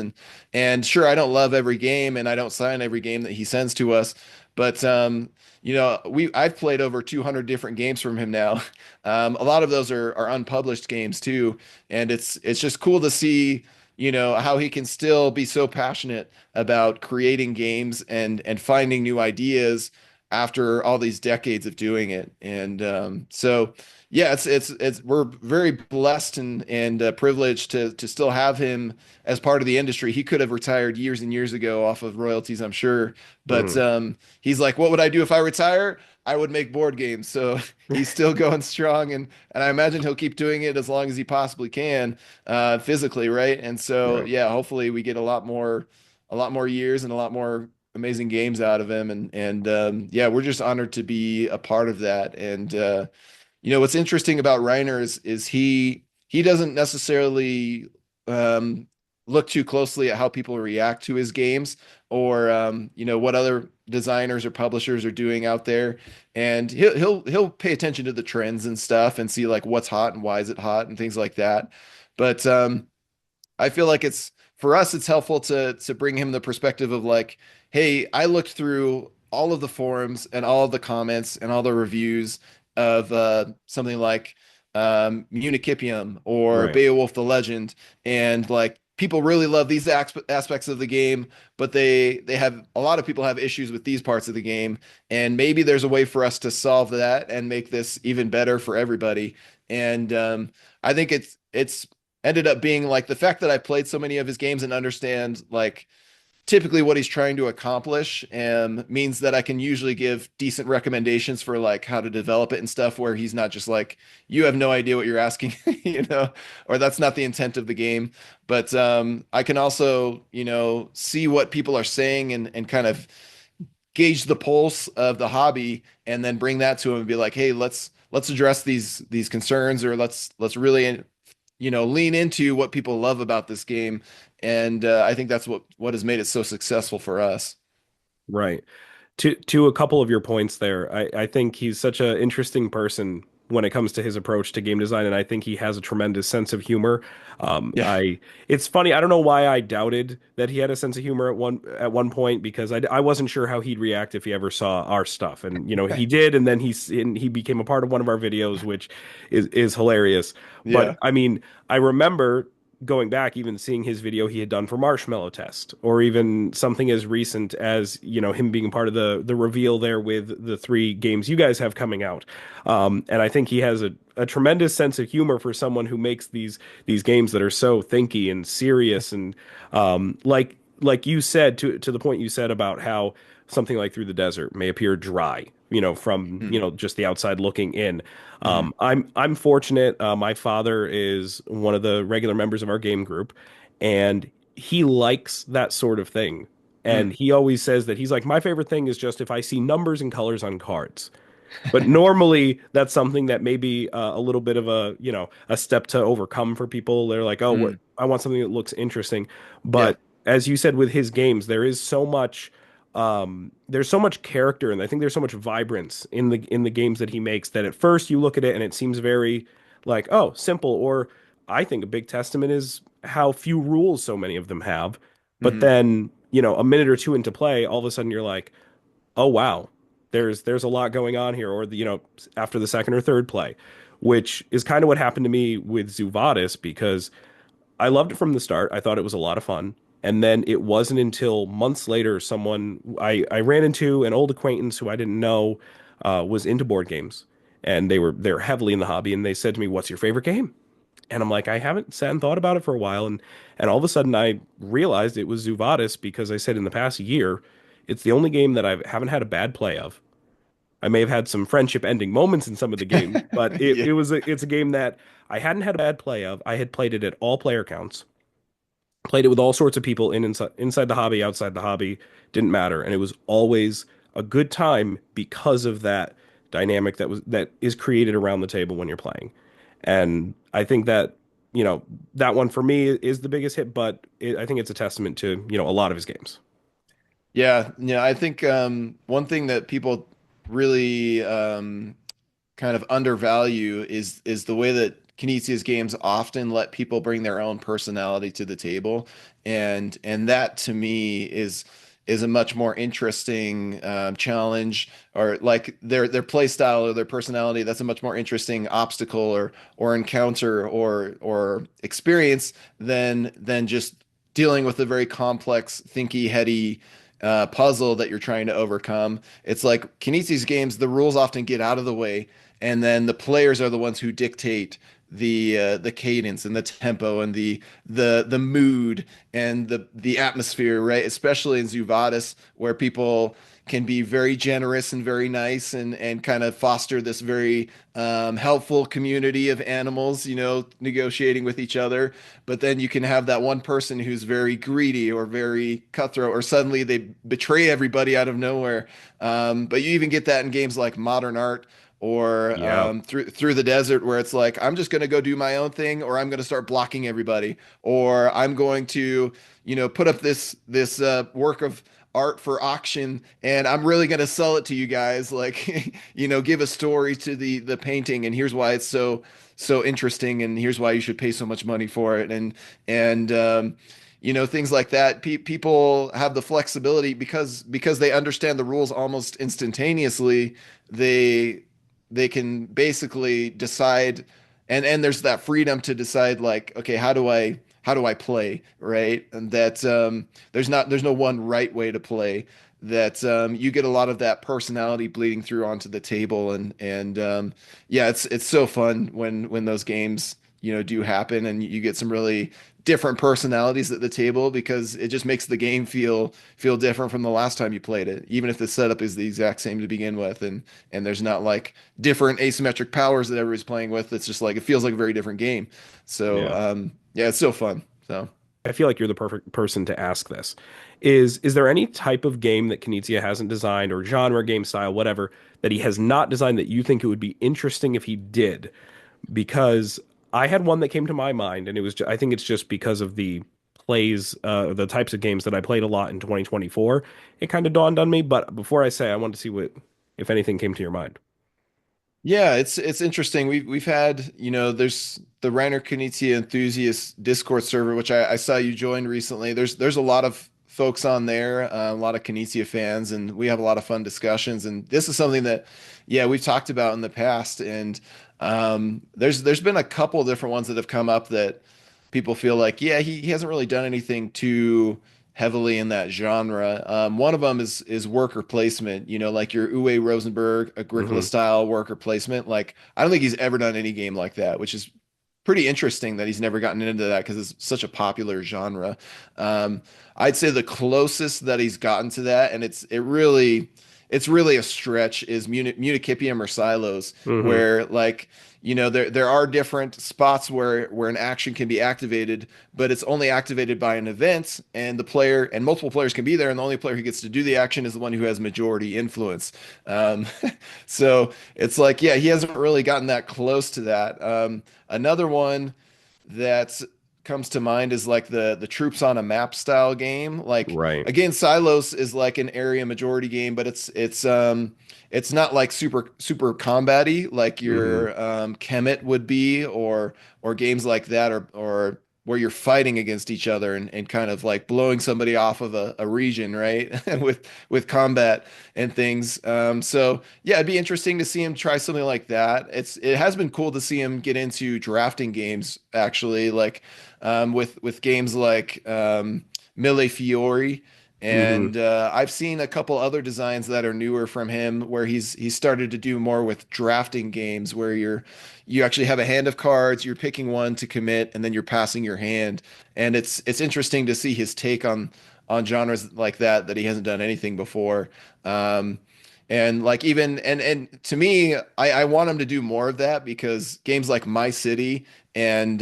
And sure, I don't love every game, and I don't sign every game that he sends to us, but I've played over 200 different games from him now. A lot of those are unpublished games too, and it's just cool to see, how he can still be so passionate about creating games and finding new ideas after all these decades of doing it. And so yeah, it's we're very blessed and privileged to still have him as part of the industry. He could have retired years and years ago off of royalties, I'm sure, but Mm. he's like, what would I do if I retire? I would make board games. So he's still going strong, and I imagine he'll keep doing it as long as he possibly can, physically, right? And so Right. yeah, hopefully we get a lot more years and a lot more amazing games out of him. And yeah, we're just honored to be a part of that. And what's interesting about Reiner is he doesn't necessarily um, look too closely at how people react to his games, or what other designers or publishers are doing out there, and he'll pay attention to the trends and stuff, and see like what's hot and why is it hot and things like that. But I feel like it's for us, it's helpful to bring him the perspective of like, hey, I looked through all of the forums and all of the comments and all the reviews of something like Municipium or Right. Beowulf the Legend, and like people really love these aspects of the game, but they have a lot of people have issues with these parts of the game, and maybe there's a way for us to solve that and make this even better for everybody. And I think it's ended up being like the fact that I played so many of his games and understand like typically what he's trying to accomplish, means that I can usually give decent recommendations for like how to develop it and stuff, where he's not just like, you have no idea what you're asking, or that's not the intent of the game. But I can also, see what people are saying, and kind of gauge the pulse of the hobby, and then bring that to him and be like, hey, let's address these concerns, or let's really lean into what people love about this game. And I think that's what has made it so successful for us. Right. To a couple of your points there, I think he's such an interesting person when it comes to his approach to game design, and I think he has a tremendous sense of humor. Yeah. It's funny. I don't know why I doubted that he had a sense of humor at one point, because I wasn't sure how he'd react if he ever saw our stuff, and he did, and then he became a part of one of our videos, which is hilarious. But Yeah. I mean, I remember going back, even seeing his video he had done for Marshmallow Test, or even something as recent as, him being part of the reveal there with the three games you guys have coming out. And I think he has a tremendous sense of humor for someone who makes these games that are so thinky and serious and like you said, to the point you said about how something like Through the Desert may appear dry, from Mm-hmm. just the outside looking in. Mm-hmm. I'm fortunate. My father is one of the regular members of our game group, and he likes that sort of thing. And he always says that he's like, my favorite thing is just if I see numbers and colors on cards. But normally that's something that may be a little bit of a step to overcome for people. They're like, oh, what Mm-hmm. I want something that looks interesting. Yeah. But as you said with his games, there's so much character, and I think there's so much vibrance in the games that he makes that at first you look at it and it seems very like, oh, simple. Or I think a big testament is how few rules so many of them have. But Mm-hmm. then, a minute or two into play, all of a sudden you're like, oh wow, there's a lot going on here, or after the second or third play, which is kind of what happened to me with Zuvadis because I loved it from the start. I thought it was a lot of fun. And then it wasn't until months later I ran into an old acquaintance who I didn't know was into board games. And they're heavily in the hobby, and they said to me, "What's your favorite game?" And I'm like, I haven't sat and thought about it for a while, and all of a sudden I realized it was Zuvadis because I said in the past year, it's the only game that I haven't had a bad play of. I may have had some friendship ending moments in some of the games, but Yeah. it's a game that I hadn't had a bad play of. I had played it at all player counts, played it with all sorts of people inside the hobby, outside the hobby, didn't matter, and it was always a good time because of that dynamic that is created around the table when you're playing. And I think that, that one for me is the biggest hit, but I think it's a testament to, a lot of his games. Yeah. Yeah. I think one thing that people really kind of undervalue is the way that Knizia's games often let people bring their own personality to the table, and that to me is a much more interesting challenge, or like their play style or their personality. That's a much more interesting obstacle or encounter or experience than just dealing with a very complex, thinky, heady puzzle that you're trying to overcome. It's like Kinesi's games, the rules often get out of the way, and then the players are the ones who dictate the cadence and the tempo and the mood and the atmosphere, right? Especially in Zuvadis, where people can be very generous and very nice and kind of foster this very helpful community of animals, negotiating with each other. But then you can have that one person who's very greedy or very cutthroat, or suddenly they betray everybody out of nowhere. But you even get that in games like Modern Art or Yeah. through the desert, where it's like I'm just going to go do my own thing, or I'm going to start blocking everybody, or I'm going to put up this work of art for auction, and I'm really going to sell it to you guys, like give a story to the painting, and here's why it's so interesting, and here's why you should pay so much money for it, and things like that. People have the flexibility because they understand the rules almost instantaneously. They can basically decide, and there's that freedom to decide, like, okay, how do I play, right? And that there's no one right way to play. That you get a lot of that personality bleeding through onto the table, and yeah, it's so fun when those games do happen, and you get some really different personalities at the table, because it just makes the game feel different from the last time you played it, even if the setup is the exact same to begin with, and there's not like different asymmetric powers that everybody's playing with. It's just like it feels like a very different game. So Yeah. yeah, it's so fun. So I feel like you're the perfect person to ask this. Is there any type of game that Knizia hasn't designed, or genre, game style, whatever, that he has not designed that you think it would be interesting if he did? Because I had one that came to my mind, and I think it's just because of the types of games that I played a lot in 2024. It kind of dawned on me, but before I say, I want to see what, if anything, came to your mind. yeah, it's interesting. We've had, there's the Reiner Knizia enthusiast Discord server, which I saw you join recently. There's a lot of folks on there, a lot of Knizia fans, and we have a lot of fun discussions. And this is something that, yeah, we've talked about in the past. And there's been a couple different ones that have come up that people feel like, yeah, he hasn't really done anything too heavily in that genre. One of them is worker placement, like your Uwe Rosenberg Agricola Hmm. style worker placement. Like, I don't think he's ever done any game like that, which is pretty interesting that he's never gotten into that because it's such a popular genre. Um, I'd say the closest that he's gotten to that, and it's really a stretch, is Municipium or Silos, Hmm. where like there are different spots where an action can be activated, but it's only activated by an event, and the player and multiple players can be there, and the only player who gets to do the action is the one who has majority influence. Um, so it's like, yeah, he hasn't really gotten that close to that. Another one that comes to mind is like the troops on a map style game. Like, Right. again, Silos is like an area majority game, but it's not like super combat-y like Hmm. your Kemet would be, or games like that, or where you're fighting against each other and kind of like blowing somebody off of a region, right? with combat and things. So yeah, it'd be interesting to see him try something like that. It has been cool to see him get into drafting games, actually, like with games like Mille Fiori. Hmm. And I've seen a couple other designs that are newer from him where he's started to do more with drafting games where you actually have a hand of cards, you're picking one to commit, and then you're passing your hand. And it's interesting to see his take on genres like that he hasn't done anything before. And like, even and to me, I want him to do more of that, because games like My City and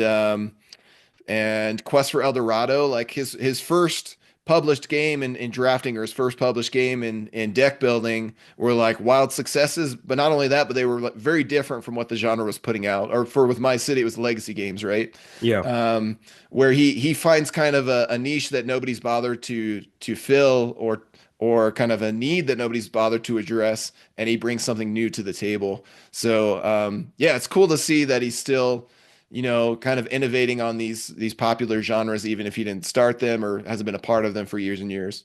Quest for El Dorado, like his first published game in drafting, or his first published game in deck building, were like wild successes. But not only that, but they were like very different from what the genre was putting out. Or with My City, it was legacy games, right? Yeah. Um, where he finds kind of a niche that nobody's bothered to fill, or kind of a need that nobody's bothered to address, and he brings something new to the table. So yeah, it's cool to see that he's still kind of innovating on these popular genres, even if he didn't start them or hasn't been a part of them for years and years.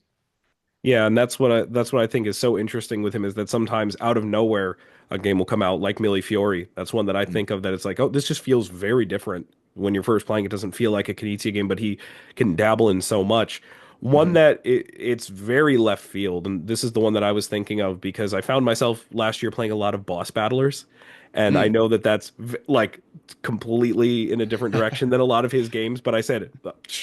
Yeah, and that's what I think is so interesting with him is that sometimes out of nowhere a game will come out like Millie Fiori. That's one that I Mm. think of that it's like, oh, this just feels very different when you're first playing. It doesn't feel like a Knizia game, but he can dabble in so much. One Mhm. that it's very left field, and this is the one that I was thinking of because I found myself last year playing a lot of boss battlers, and I Mm. know that like completely in a different direction than a lot of his games, but I said,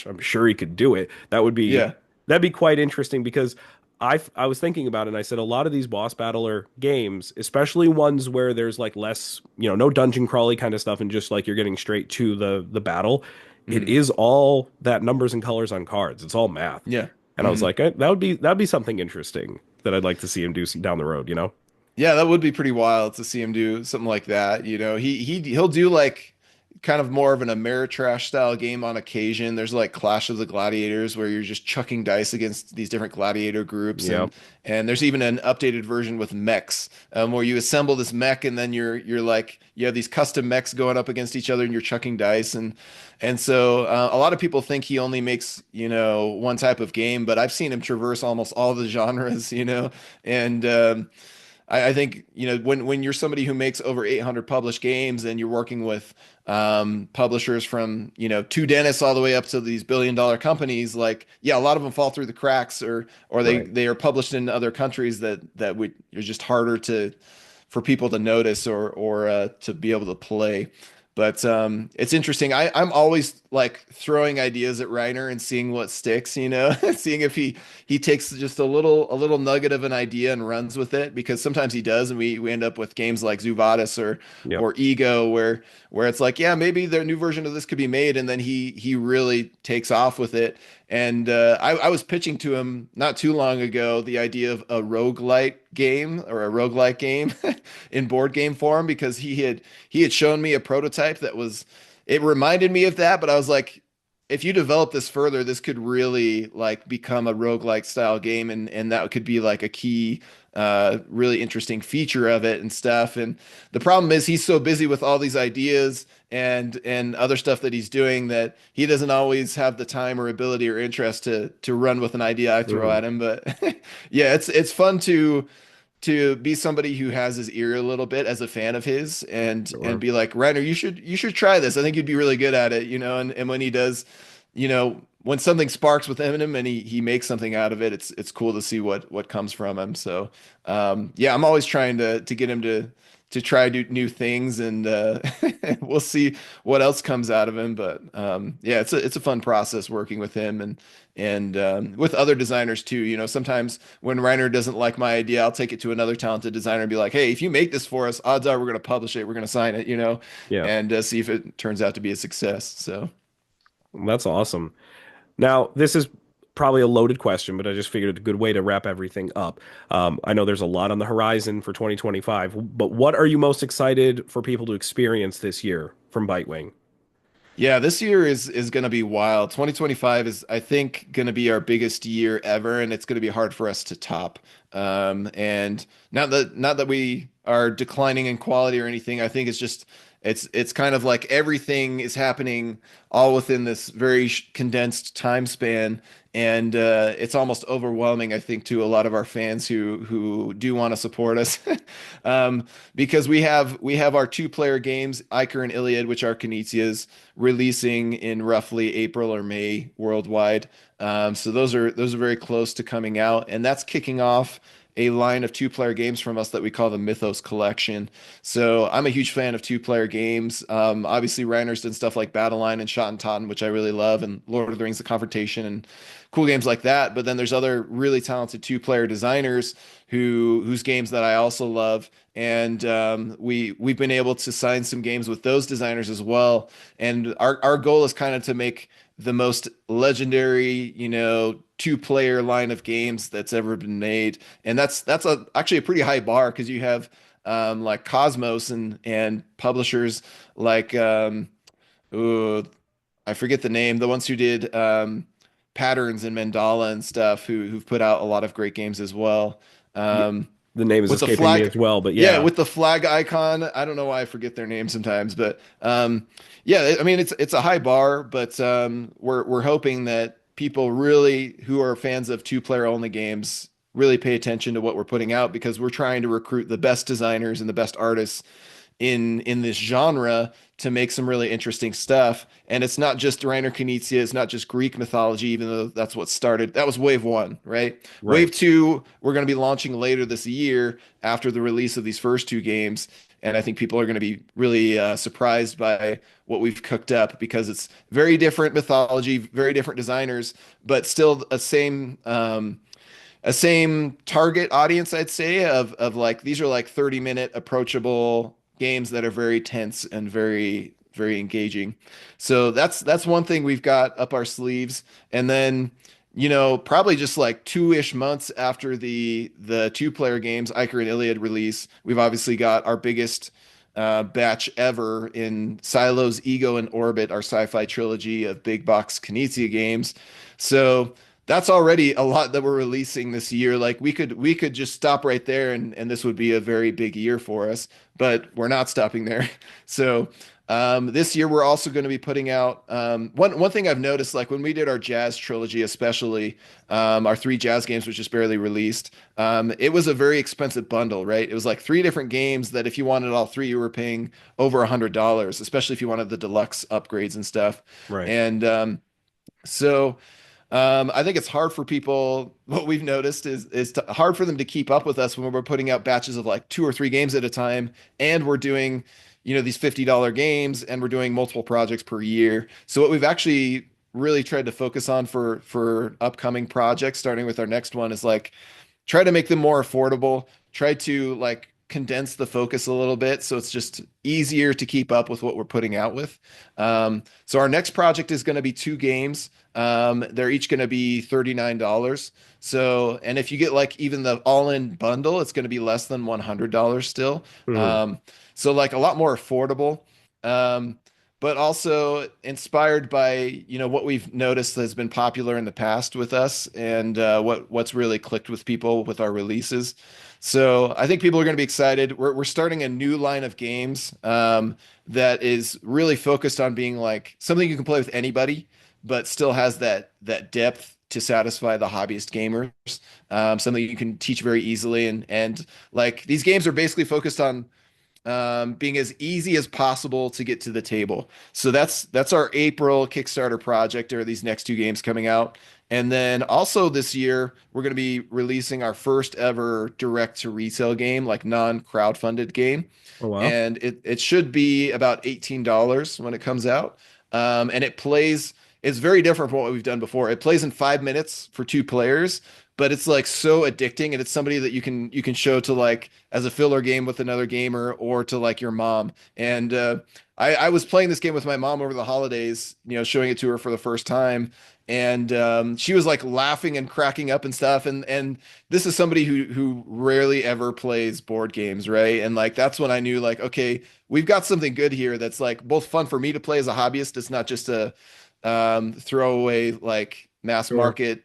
I'm sure he could do it. Yeah. That'd be quite interesting because I was thinking about it and I said a lot of these boss battler games, especially ones where there's like less, no dungeon crawly kind of stuff and just like you're getting straight to the battle, it Mhm. is all that numbers and colors on cards. It's all math. Yeah. And I was Mhm. like, that'd be something interesting that I'd like to see him do down the road, you know? Yeah, that would be pretty wild to see him do something like that. He'll do like kind of more of an Ameritrash style game on occasion. There's like Clash of the Gladiators where you're just chucking dice against these different gladiator groups, Yeah. and there's even an updated version with mechs, where you assemble this mech, and then you're like you have these custom mechs going up against each other, and you're chucking dice, and so a lot of people think he only makes one type of game, but I've seen him traverse almost all the genres, and I think when you're somebody who makes over 800 published games, and you're working with publishers from two dentists all the way up to these billion-dollar companies, like, yeah, a lot of them fall through the cracks, or they Right. they are published in other countries that would are just harder to for people to notice, or to be able to play. But it's interesting. I'm always like throwing ideas at Reiner and seeing what sticks, seeing if he takes just a little nugget of an idea and runs with it, because sometimes he does, and we end up with games like Zuvadis Yep. or Ego, where it's like, yeah, maybe their new version of this could be made, and then he really takes off with it. And I was pitching to him not too long ago the idea of a roguelite game, or a roguelike game in board game form, because he had shown me a prototype that was, it reminded me of that, but I was like, if you develop this further, this could really like become a roguelike style game, and that could be like a key really interesting feature of it and stuff. And the problem is he's so busy with all these ideas and other stuff that he's doing, that he doesn't always have the time or ability or interest to run with an idea I throw Mhm. at him. But yeah, it's fun to be somebody who has his ear a little bit as a fan of his and Sure. be like, Reiner, you should try this. I think you'd be really good at it, and when he does, when something sparks within him and he makes something out of it, it's cool to see what comes from him. So yeah, I'm always trying to get him to try new things, and we'll see what else comes out of him. But yeah, it's a fun process working with him and with other designers too. Sometimes when Reiner doesn't like my idea, I'll take it to another talented designer and be like, "Hey, if you make this for us, odds are we're going to publish it, we're going to sign it, Yeah, and see if it turns out to be a success." So that's awesome. Now, this is probably a loaded question, but I just figured it's a good way to wrap everything up. I know there's a lot on the horizon for 2025, but what are you most excited for people to experience this year from Bitewing? yeah, this year is going to be wild. 2025 is, I think, going to be our biggest year ever, and it's going to be hard for us to top. And not that we are declining in quality or anything. I think it's kind of like everything is happening all within this very condensed time span, and it's almost overwhelming, I think, to a lot of our fans who do want to support us. Because we have our two-player games, Iker and Iliad, which are Knizia's, releasing in roughly April or May worldwide. So those are very close to coming out, and that's kicking off a line of two-player games from us that we call the Mythos Collection. So I'm a huge fan of two-player games. Obviously, Reiner's done stuff like Battle Line and Shot and Totten, which I really love, and Lord of the Rings: The Confrontation, and cool games like that. But then there's other really talented two-player designers whose games that I also love, and we've been able to sign some games with those designers as well. And our goal is kind of to make the most legendary, two-player line of games that's ever been made. And that's actually a pretty high bar because you have like Cosmos and publishers like ooh, I forget the name, the ones who did Patterns and Mandala and stuff who've put out a lot of great games as well. Yeah, Um, the name is with the escaping me flag, as well, but yeah, yeah, with the flag icon. I don't know why I forget their name sometimes, but yeah, I mean it's a high bar, but we're hoping that people really who are fans of two-player only games really pay attention to what we're putting out because we're trying to recruit the best designers and the best artists in this genre to make some really interesting stuff. And it's not just Reiner Knizia, it's not just Greek mythology, even though that's what started. That was wave one, right? right. Wave two, we're going to be launching later this year after the release of these first two games. And I think people are going to be really surprised by what we've cooked up because it's very different mythology, very different designers, but still a same target audience, I'd say, of like these are like 30-minute approachable games that are very tense and very very engaging. So that's one thing we've got up our sleeves. And then, probably just like 2-ish months after the two-player games, Iker and Iliad release, we've obviously got our biggest batch ever in Silos, Ego, and Orbit, our sci-fi trilogy of big box Knizia games. So that's already a lot that we're releasing this year. Like we could just stop right there and this would be a very big year for us, but we're not stopping there. So this year we're also going to be putting out one thing I've noticed, like when we did our jazz trilogy, especially our three jazz games, which just barely released, it was a very expensive bundle, right? It was like three different games that if you wanted all three, you were paying over $100, especially if you wanted the deluxe upgrades and stuff. Right. And so I think it's hard for people. What we've noticed is hard for them to keep up with us when we're putting out batches of like two or three games at a time, and we're doing, these $50 games, and we're doing multiple projects per year. So what we've actually really tried to focus on for upcoming projects, starting with our next one, is like try to make them more affordable, try to like condense the focus a little bit so it's just easier to keep up with what we're putting out with. So our next project is going to be two games. They're each going to be $39. So, and if you get like even the all-in bundle, it's going to be less than $100 still. Mhm. Um, so like a lot more affordable. Um, but also inspired by what we've noticed has been popular in the past with us and what's really clicked with people with our releases. So I think people are going to be excited. We're starting a new line of games that is really focused on being like something you can play with anybody, but still has that depth to satisfy the hobbyist gamers. Something you can teach very easily, and like these games are basically focused on being as easy as possible to get to the table. So that's our April Kickstarter project, or these next two games coming out. And then also this year, we're going to be releasing our first ever direct to retail game, like non-crowdfunded game. Oh wow. And it should be about $18 when it comes out. And it's very different from what we've done before. It plays in 5 minutes for two players, but it's like so addicting, and it's somebody that you can show to like as a filler game with another gamer, or to like your mom. And I was playing this game with my mom over the holidays, showing it to her for the first time, and she was like laughing and cracking up and stuff. And this is somebody who rarely ever plays board games, right? And like that's when I knew, like, okay, we've got something good here that's like both fun for me to play as a hobbyist. It's not just a throwaway like mass Sure. market,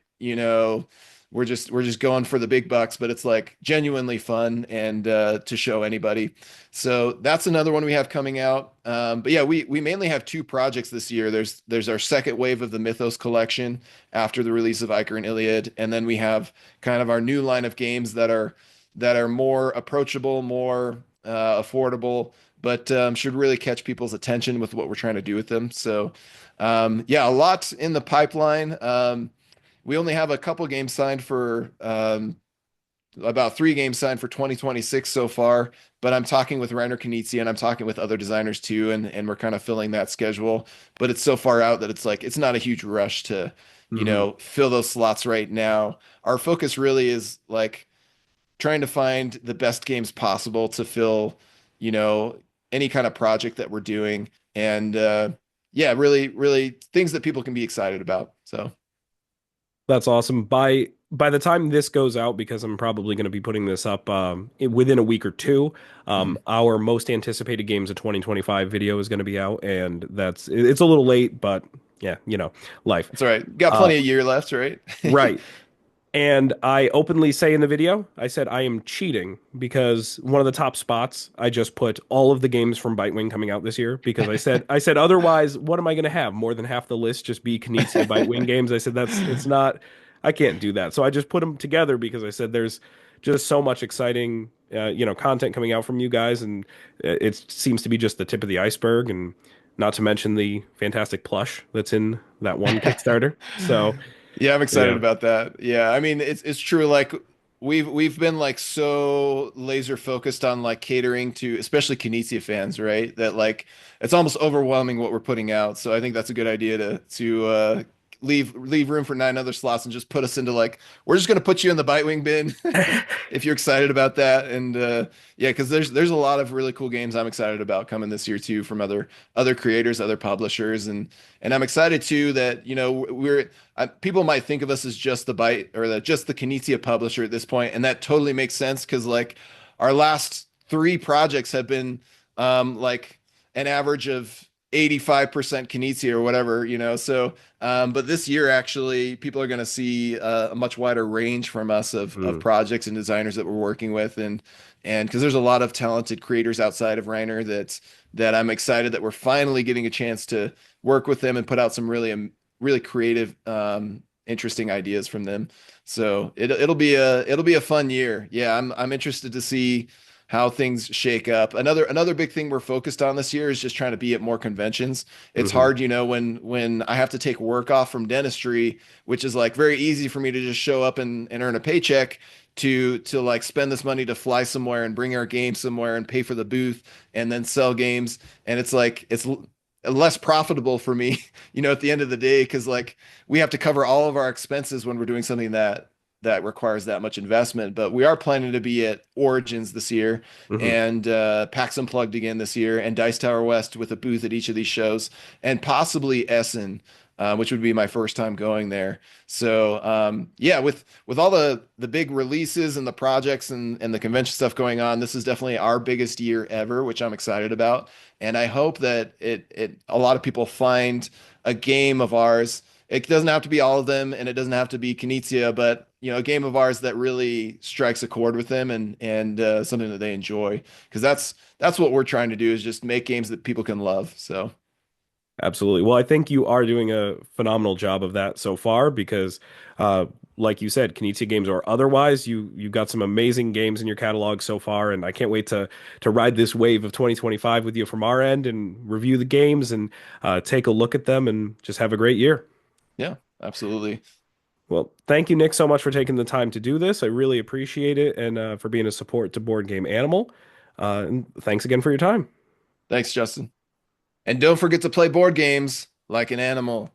we're just going for the big bucks, but it's like genuinely fun and to show anybody. So that's another one we have coming out. But yeah, we mainly have two projects this year. There's our second wave of the Mythos collection after the release of Icar and Iliad, and then we have kind of our new line of games that are more approachable, more affordable, but should really catch people's attention with what we're trying to do with them. So yeah, a lot in the pipeline. We only have a couple games signed for about 3 games signed for 2026 so far, but I'm talking with Reiner Knizia and I'm talking with other designers too, and we're kind of filling that schedule. But it's so far out that it's like it's not a huge rush to, Hmm. fill those slots right now. Our focus really is like trying to find the best games possible to fill, you know, any kind of project that we're doing. And yeah, really, really things that people can be excited about. So That's awesome. By the time this goes out, because I'm probably going to be putting this up within a week or two, mhm. our most anticipated games of 2025 video is going to be out, and it's a little late, but yeah, life. It's all right. Got Uh, plenty of year left, right? right. And I openly say in the video, I said I am cheating because one of the top spots, I just put all of the games from Bitewing coming out this year because I said otherwise, what am I going to have? More than half the list just be Knizia Bitewing games. I said it's not, I can't do that. So I just put them together because I said there's just so much exciting, content coming out from you guys, and it seems to be just the tip of the iceberg, and not to mention the fantastic plush that's in that one Kickstarter. So Yeah, I'm excited yeah. about that. Yeah, I mean it's true. Like we've been like so laser focused on like catering to especially Kinesia fans, right? That like it's almost overwhelming what we're putting out. So I think that's a good idea to leave room for 9 other slots and just put us into like we're just gonna put you in the Bitewing bin if you're excited about that. And yeah, because there's a lot of really cool games I'm excited about coming this year too from other creators, other publishers, and I'm excited too that people might think of us as just the Byte or just the Kinesia publisher at this point, and that totally makes sense because like our last 3 projects have been like an average of 85% Kinesia or whatever, So, but this year actually, people are going to see a much wider range from us of Mm. projects and designers that we're working with, and because there's a lot of talented creators outside of Reiner that I'm excited that we're finally getting a chance to work with them and put out some really creative, interesting ideas from them. So it'll be a fun year. Yeah, I'm interested to see how things shake up. Another big thing we're focused on this year is just trying to be at more conventions. It's Hmm. hard, when I have to take work off from dentistry, which is like very easy for me to just show up and earn a paycheck to like spend this money to fly somewhere and bring our game somewhere and pay for the booth and then sell games. And it's like less profitable for me, at the end of the day, because like we have to cover all of our expenses when we're doing something that requires that much investment. But we are planning to be at Origins this year Hmm. and PAX Unplugged again this year and Dice Tower West with a booth at each of these shows and possibly Essen, which would be my first time going there. So yeah, with all the big releases and the projects and the convention stuff going on, this is definitely our biggest year ever, which I'm excited about. And I hope that it a lot of people find a game of ours. It doesn't have to be all of them, and it doesn't have to be Knizia, but a game of ours that really strikes a chord with them and something that they enjoy. Because that's what we're trying to do is just make games that people can love. So Absolutely. Well, I think you are doing a phenomenal job of that so far because, uh, like you said, Knizia games or otherwise, you've got some amazing games in your catalog so far, and I can't wait to ride this wave of 2025 with you from our end and review the games and take a look at them and just have a great year. Yeah, absolutely. Well, thank you, Nick, so much for taking the time to do this. I really appreciate it and for being a support to Board Game Animal. And thanks again for your time. Thanks, Justin. And don't forget to play board games like an animal.